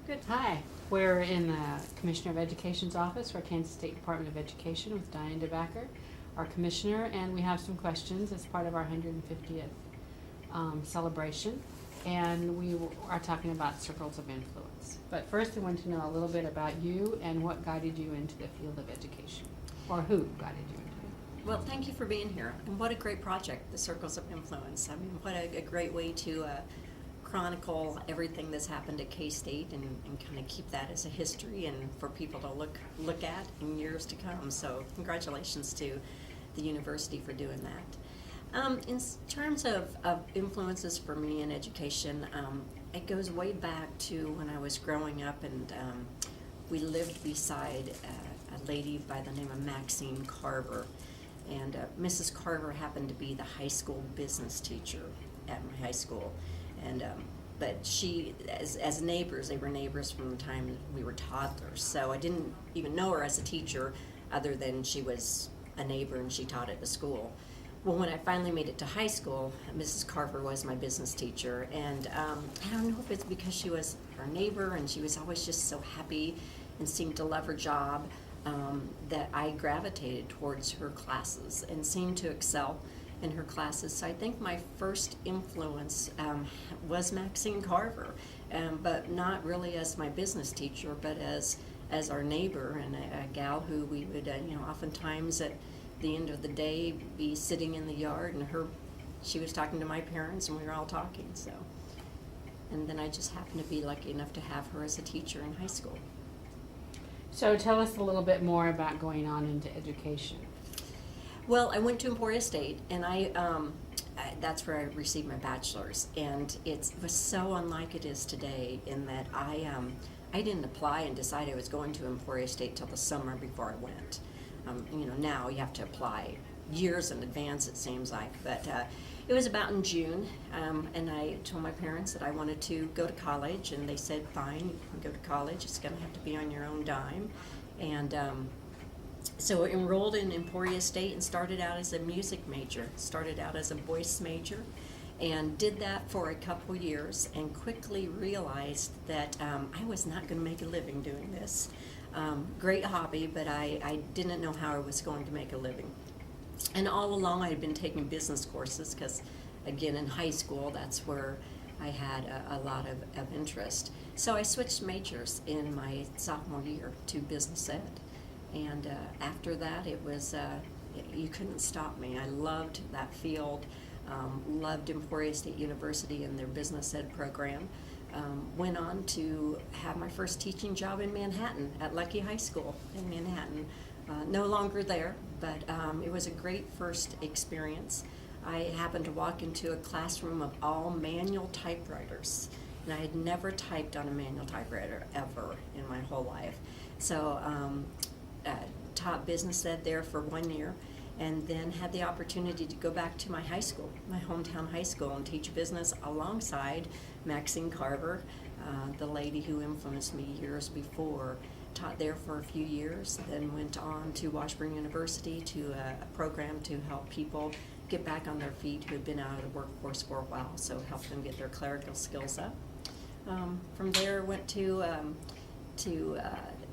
Good. Hi, we're in the Commissioner of Education's office for Kansas State Department of Education with Diane DeBacker, our commissioner, and we have some questions as part of our 150th celebration. And we are talking about circles of influence. But first, I want to know a little bit about you and what guided you into the field of education, or who guided you into it. Well, thank you for being here. And what a great project, the Circles of Influence. I mean, what a great way to chronicle everything that's happened at K-State and kind of keep that as a history and for people to look at in years to come. So congratulations to the university for doing that. In terms of influences for me in education, it goes way back to when I was growing up, and we lived beside a lady by the name of Maxine Carver. And Mrs. Carver happened to be the high school business teacher at my high school. And but she, as neighbors, they were neighbors from the time we were toddlers. So I didn't even know her as a teacher other than she was a neighbor and she taught at the school. Well, when I finally made it to high school, Mrs. Carver was my business teacher, and I don't know if it's because she was our neighbor and she was always just so happy and seemed to love her job, that I gravitated towards her classes and seemed to excel in her classes. So I think my first influence was Maxine Carver, but not really as my business teacher, but as our neighbor and a gal who we would, oftentimes at the end of the day be sitting in the yard, and she was talking to my parents and we were all talking. So, and then I just happened to be lucky enough to have her as a teacher in high school. So tell us a little bit more about going on into education. Well, I went to Emporia State, and that's where I received my bachelor's, and it was so unlike it is today in that I didn't apply and decide I was going to Emporia State till the summer before I went. Now you have to apply years in advance, it seems like, but it was about in June, and I told my parents that I wanted to go to college, and they said, fine, you can go to college, it's going to have to be on your own dime. And so I enrolled in Emporia State and started out as a music major, started out as a voice major, and did that for a couple years and quickly realized that I was not going to make a living doing this. Great hobby, but I didn't know how I was going to make a living. And all along I had been taking business courses because, again, in high school, that's where I had a lot of interest. So I switched majors in my sophomore year to business ed. And after that, it was, you couldn't stop me. I loved that field, loved Emporia State University and their business ed program. Went on to have my first teaching job in Manhattan at Lucky High School in Manhattan. No longer there, but it was a great first experience. I happened to walk into a classroom of all manual typewriters, and I had never typed on a manual typewriter ever in my whole life. So taught business ed there for 1 year, and then had the opportunity to go back to my high school, my hometown high school, and teach business alongside Maxine Carver, the lady who influenced me years before. Taught there for a few years, then went on to Washburn University to a program to help people get back on their feet who had been out of the workforce for a while, so help them get their clerical skills up. From there, went to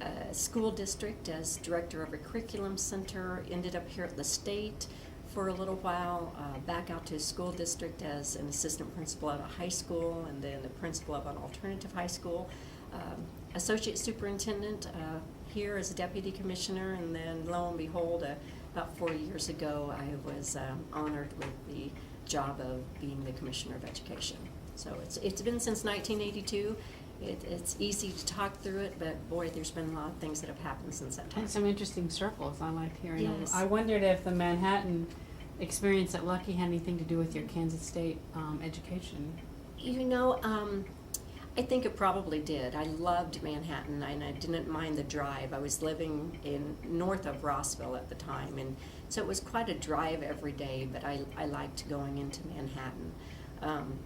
a school district as director of a curriculum center, ended up here at the state for a little while, back out to school district as an assistant principal at a high school, and then the principal of an alternative high school, associate superintendent here as a deputy commissioner, and then lo and behold, about 4 years ago, I was honored with the job of being the commissioner of education. So it's been since 1982. It's easy to talk through it, but boy, there's been a lot of things that have happened since that time. And some interesting circles I like hearing. Yes. I wondered if the Manhattan experience at Lucky had anything to do with your Kansas State education. I think it probably did. I loved Manhattan, and I didn't mind the drive. I was living north of Rossville at the time, and so it was quite a drive every day, but I liked going into Manhattan.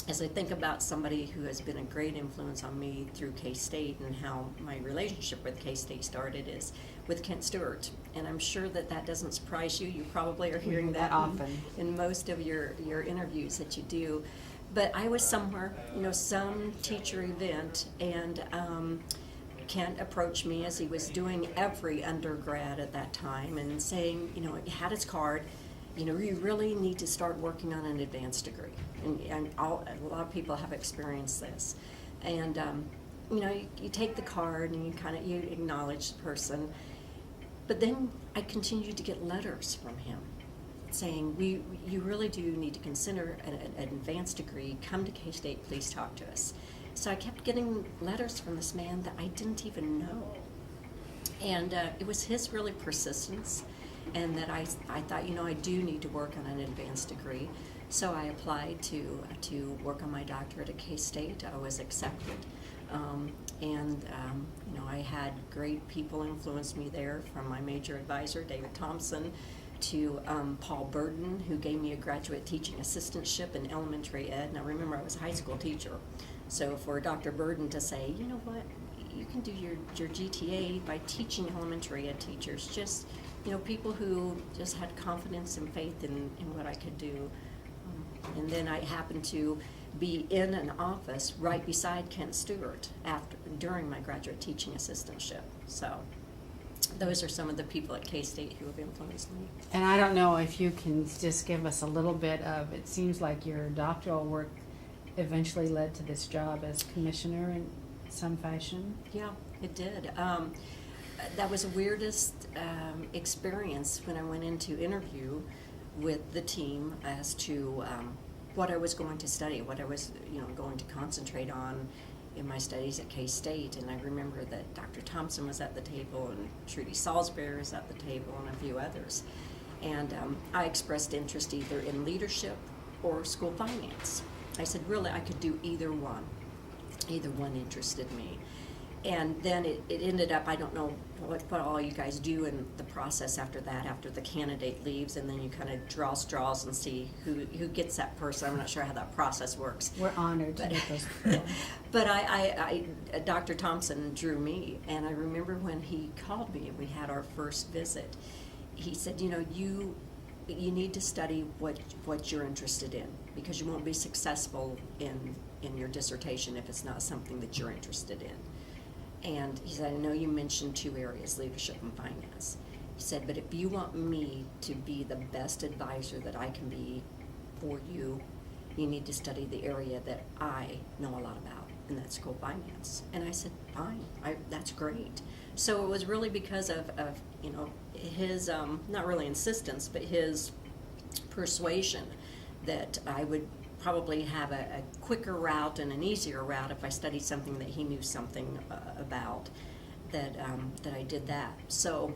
As I think about somebody who has been a great influence on me through K-State and how my relationship with K-State started is with Kent Stewart. And I'm sure that doesn't surprise you. You probably are hearing that often in most of your interviews that you do. But I was somewhere, some teacher event, and Kent approached me as he was doing every undergrad at that time and saying, he had his card, you really need to start working on an advanced degree. And a lot of people have experienced this. And, you take the card and you acknowledge the person. But then I continued to get letters from him saying, you really do need to consider an advanced degree. Come to K-State, please talk to us. So I kept getting letters from this man that I didn't even know. And it was his really persistence, and that I thought, I do need to work on an advanced degree. So I applied to work on my doctorate at K-State. I was accepted. I had great people influence me there, from my major advisor, David Thompson, to Paul Burden, who gave me a graduate teaching assistantship in elementary ed. Now remember, I was a high school teacher. So for Dr. Burden to say, you know what, you can do your GTA by teaching elementary ed teachers, just, people who just had confidence and faith in what I could do. And then I happened to be in an office right beside Kent Stewart during my graduate teaching assistantship. So those are some of the people at K-State who have influenced me. And I don't know if you can just give us a little bit of, it seems like your doctoral work eventually led to this job as commissioner in some fashion. Yeah, it did. That was the weirdest experience when I went into interview with the team as to what I was going to study, what I was going to concentrate on in my studies at K-State. And I remember that Dr. Thompson was at the table, and Trudy Salisbury was at the table, and a few others. And I expressed interest either in leadership or school finance. I said, really, I could do either one. Either one interested me. And then it ended up, I don't know what all you guys do in the process after that, after the candidate leaves, and then you kind of draw straws and see who gets that person. I'm not sure how that process works. We're honored to get those people. But Dr. Thompson drew me, and I remember when he called me and we had our first visit, he said, you need to study what you're interested in, because you won't be successful in your dissertation if it's not something that you're interested in. And he said, I know you mentioned two areas, leadership and finance. He said, but if you want me to be the best advisor that I can be for you, you need to study the area that I know a lot about, and that's school finance. And I said, fine, that's great. So it was really because of his, not really insistence, but his persuasion that I would probably have a quicker route and an easier route if I studied something that he knew something about, that I did that. So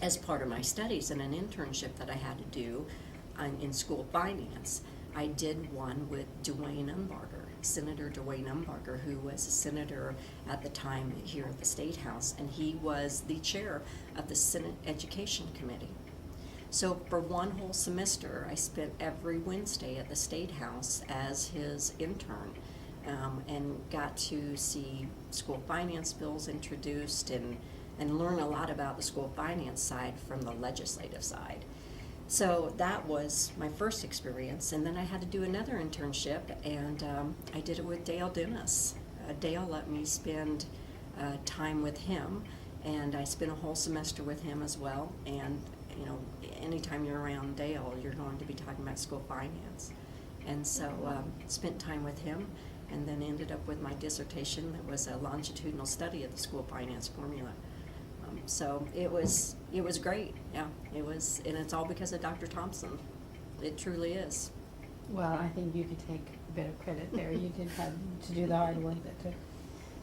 as part of my studies and an internship that I had to do in school finance, I did one with Dwayne Umbarger, Senator Dwayne Umbarger, who was a senator at the time here at the State House, and he was the chair of the Senate Education Committee. So for one whole semester, I spent every Wednesday at the State House as his intern, and got to see school finance bills introduced and learn a lot about the school finance side from the legislative side. So that was my first experience, and then I had to do another internship, and I did it with Dale Dennis. Dale let me spend time with him, and I spent a whole semester with him as well. And anytime you're around Dale, you're going to be talking about school finance. And so spent time with him, and then ended up with my dissertation that was a longitudinal study of the school finance formula. So it was great, yeah. It was, and it's all because of Dr. Thompson. It truly is. Well, I think you could take a bit of credit there. You did have to do the hard work that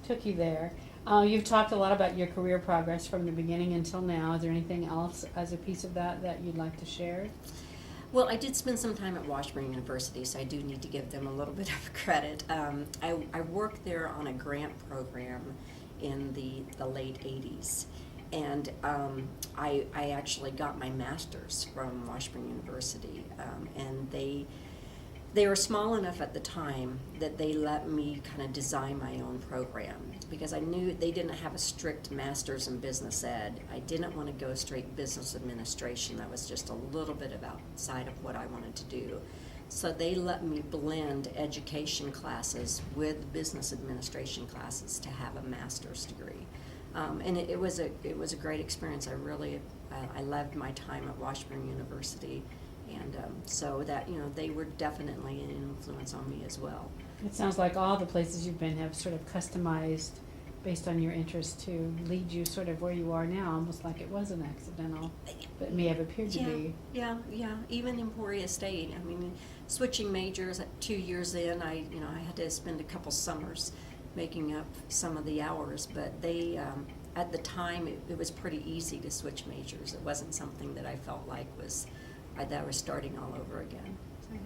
took you there. You've talked a lot about your career progress from the beginning until now. Is there anything else as a piece of that you'd like to share? Well, I did spend some time at Washburn University, so I do need to give them a little bit of credit. I worked there on a grant program in the late 80s. And I actually got my master's from Washburn University, and they were small enough at the time that they let me kind of design my own program, because I knew they didn't have a strict master's in business ed. I didn't want to go straight business administration. That was just a little bit outside of what I wanted to do. So they let me blend education classes with business administration classes to have a master's degree. And it was a great experience. I loved my time at Washburn University, and so that, they were definitely an influence on me as well. It sounds like all the places you've been have sort of customized based on your interests to lead you sort of where you are now, almost like it wasn't accidental, but it may have appeared to be. Yeah. Even Emporia State, I mean, switching majors at 2 years in, I had to spend a couple summers making up some of the hours, but they, at the time, it was pretty easy to switch majors. It wasn't something that I felt like that was starting all over again. So, yeah.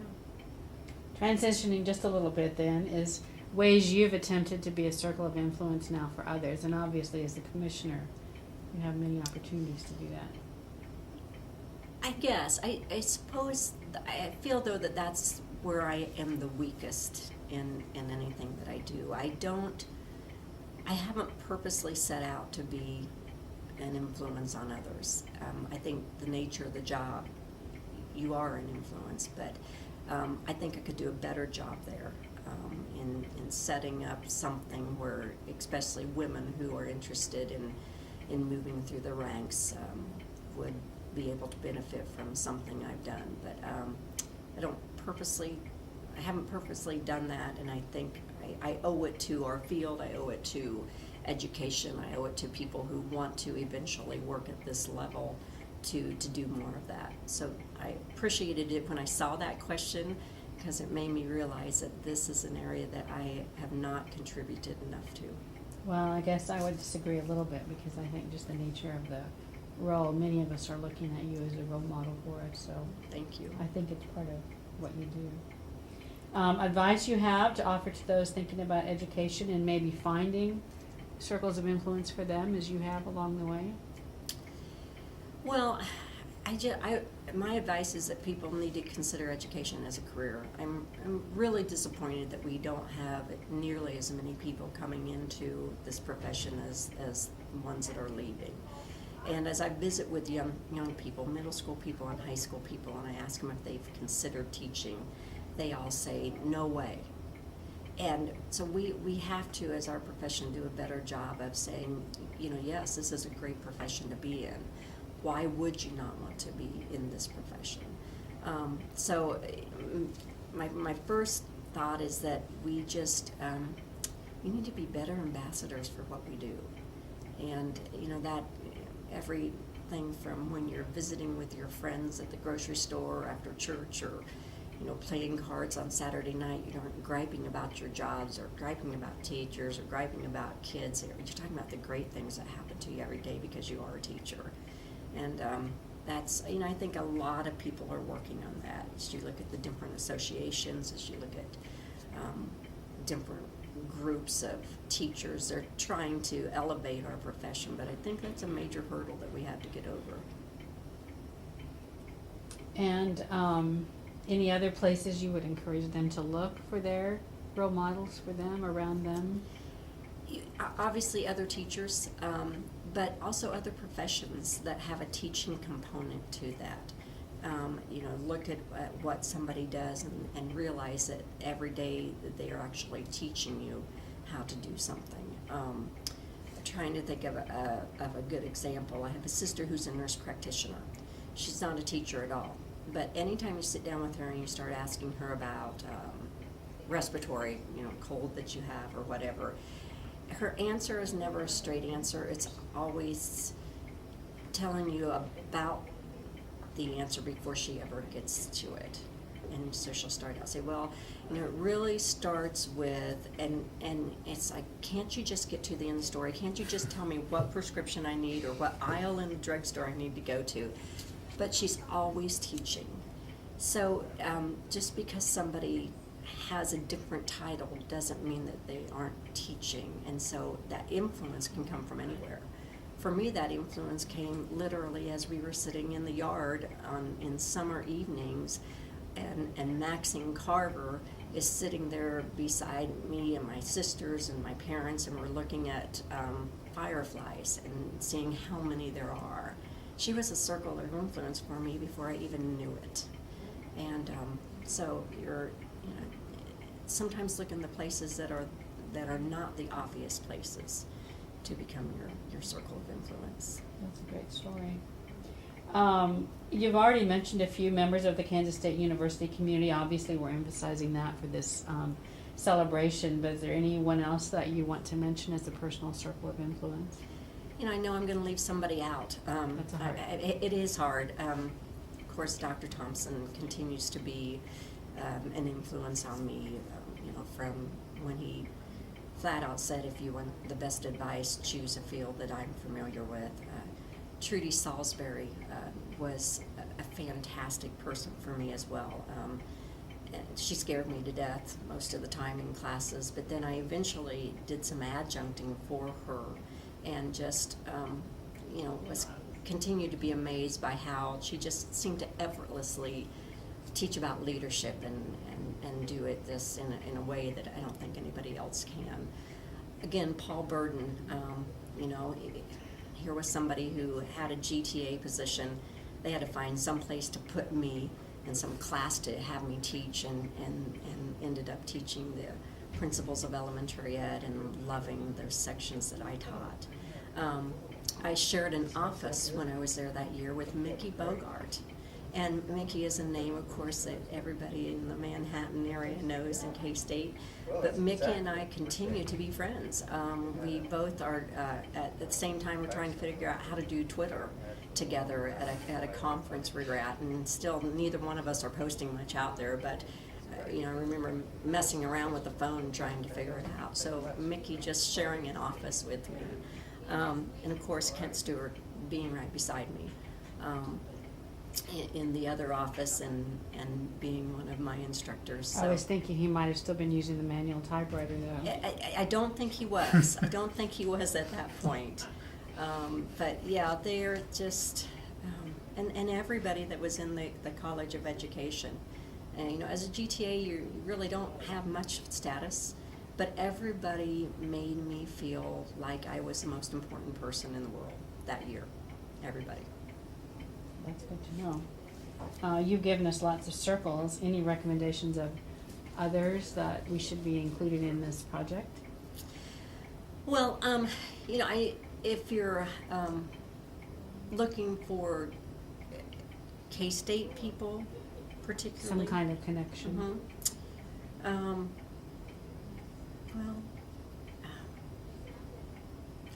Transitioning just a little bit then is ways you've attempted to be a circle of influence now for others, and obviously as the commissioner, you have many opportunities to do that. I guess. I suppose, I feel though that that's where I am the weakest in anything that I do. I haven't purposely set out to be an influence on others. I think the nature of the job, you are an influence, but I think I could do a better job there in setting up something where, especially women who are interested in moving through the ranks, would be able to benefit from something I've done. But I haven't purposely done that, and I think I owe it to our field, I owe it to education, I owe it to people who want to eventually work at this level to do more of that. So I appreciated it when I saw that question, because it made me realize that this is an area that I have not contributed enough to. Well, I guess I would disagree a little bit, because I think just the nature of the role, many of us are looking at you as a role model for us, so. Thank you. I think it's part of what you do. Advice you have to offer to those thinking about education and maybe finding circles of influence for them as you have along the way? Well, my advice is that people need to consider education as a career. I'm really disappointed that we don't have nearly as many people coming into this profession as ones that are leaving. And as I visit with young people, middle school people and high school people, and I ask them if they've considered teaching, they all say, no way. And so we have to, as our profession, do a better job of saying, yes, this is a great profession to be in. Why would you not want to be in this profession? So my first thought is that we need to be better ambassadors for what we do. And, that everything from when you're visiting with your friends at the grocery store after church, or playing cards on Saturday night, you aren't griping about your jobs or griping about teachers or griping about kids. You're talking about the great things that happen to you every day because you are a teacher. And that's, I think a lot of people are working on that. As you look at the different associations, as you look at different groups of teachers, they're trying to elevate our profession, but I think that's a major hurdle that we have to get over. And any other places you would encourage them to look for their role models for them, around them? Obviously other teachers, but also other professions that have a teaching component to that. Look at what somebody does and realize that every day that they are actually teaching you how to do something. I'm trying to think of a good example. I have a sister who's a nurse practitioner. She's not a teacher at all, but anytime you sit down with her and you start asking her about respiratory, cold that you have or whatever, her answer is never a straight answer. It's always telling you about the answer before she ever gets to it. And so she'll start out, say, well, it really starts with, and it's like, can't you just get to the end of the story? Can't you just tell me what prescription I need or what aisle in the drugstore I need to go to? But she's always teaching. So just because somebody has a different title doesn't mean that they aren't teaching, and so that influence can come from anywhere. For me, that influence came literally as we were sitting in the yard in summer evenings, and Maxine Carver is sitting there beside me and my sisters and my parents, and we're looking at fireflies and seeing how many there are. She was a circle of influence for me before I even knew it. And So you're, you know, sometimes look in the places that are not the obvious places to become your circle of influence. That's a great story. You've already mentioned a few members of the Kansas State University community. Obviously, we're emphasizing that for this celebration, but is there anyone else that you want to mention as a personal circle of influence? You know, I know I'm going to leave somebody out. That's hard. It is hard. Of course, Dr. Thompson continues to be an influence on me, you know, from when he flat out said, if you want the best advice, choose a field that I'm familiar with. Trudy Salisbury was a fantastic person for me as well. She scared me to death most of the time in classes, but then I eventually did some adjuncting for her, and just you know, continued to be amazed by how she just seemed to effortlessly teach about leadership and do it in a way that I don't think anybody else can. Again, Paul Burden, you know, here was somebody who had a GTA position. They had to find some place to put me in some class to have me teach, and ended up teaching the principles of elementary ed and loving those sections that I taught. I shared an office when I was there that year with Mickey Bogart. And Mickey is a name, of course, that everybody in the Manhattan area knows in K-State. But Mickey and I continue to be friends. We both are, at the same time, we're trying to figure out how to do Twitter together at a conference we were at. And still, neither one of us are posting much out there. But, you know, I remember messing around with the phone trying to figure it out. So Mickey just sharing an office with me. And, of course, Kent Stewart being right beside me. In the other office and being one of my instructors. So. I was thinking he might have still been using the manual typewriter though. I don't think he was. I don't think he was at that point. But yeah, they're just, and everybody that was in the College of Education. And you know, as a GTA, you really don't have much status, but everybody made me feel like I was the most important person in the world that year. Everybody. That's good to know. You've given us lots of circles. Any recommendations of others that we should be included in this project? Well, you know, if you're looking for K-State people, particularly. Some kind of connection. Mm-hmm. Well,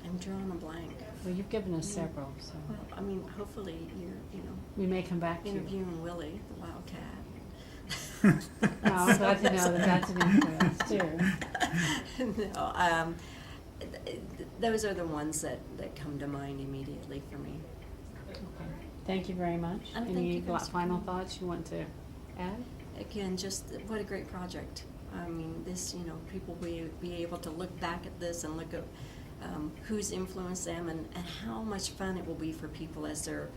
I'm drawing a blank. Well, you've given us several, so. Well, I mean, hopefully you're, We may come back to you. interviewing Willie, the Wildcat. No, I'm glad to know that that's an influence too. No, those are the ones that come to mind immediately for me. Okay. Thank you very much. Thank Any you guys for final coming. thoughts you want to add? Again, just what a great project. I mean, this, you know, people will be able to look back at this and look at who's influenced them, and how much fun it will be for people as they're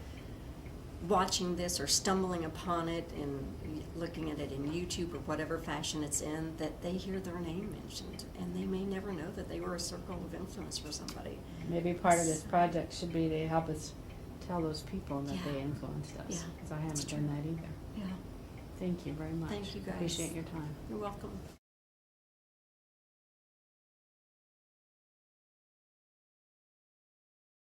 watching this or stumbling upon it and looking at it in YouTube or whatever fashion it's in, that they hear their name mentioned, and they may never know that they were a circle of influence for somebody. Maybe part of this project should be to help us tell those people that Yeah. they influenced us, Yeah, because I that's haven't done true. that either. Yeah, Thank you very much. Thank you, guys. Appreciate your time. you're welcome.